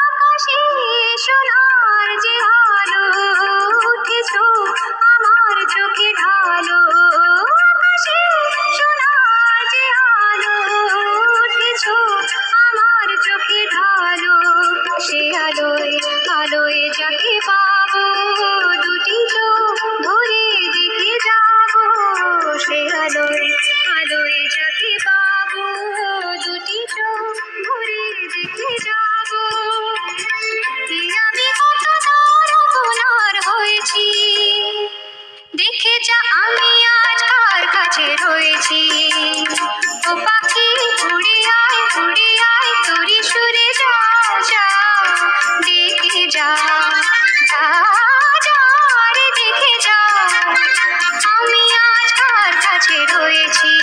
আকাশে সোনার যে আলো উঠেছ আমার চোখে ঢালো, আকাশে সোনার যে আলো উঠেছ আমার চোখে ঢালো। সে আলোয় আলোয় যাকে পাবো দুটি চোখ ভরে দেখে যাবো, সে আলোয় আলোয় যাকে পাবো দুটি চোখ ভরে দেখে যাবো। আমি কত তার হয়েছি, দেখে যা আমি আজ কার কাছে রয়েছি। ও পাখি উড়ে আয় তোরি সুরে যা যা, দেখে যা যা যা রে দেখে যা, আমি আজ কার কাছে রয়েছি।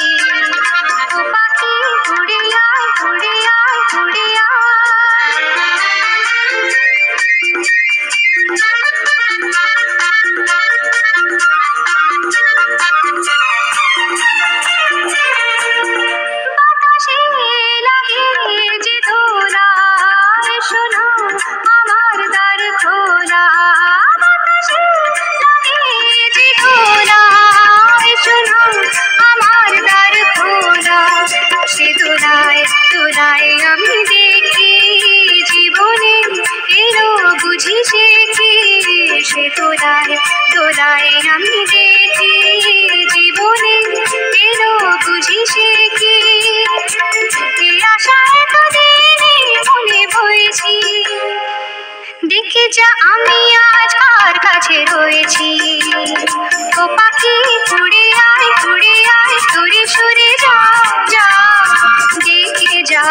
ও পাখি উড়ে আয় উড়ে আয় উড়ে আয়। বাতাসে লাগে যে দোলা শোনো আমার দ্বার খোলা, বাতাসে লাগে যে দোলা শোনো আমার দ্বার খোলা। সে দোলায় দোলায় আমি দেখি জীবনে এলো বুঝি সে কি, সে দোলায় দোলায় আমি দেখি জীবনে এলো বুঝি সে কি। এ আশা এতদিনে মনে বয়েছি, দেখে যা আমি আজ কার কাছে রয়েছি। ও পাখি উড়ে আয় তোরে সুরে যা যা, দেখে যা।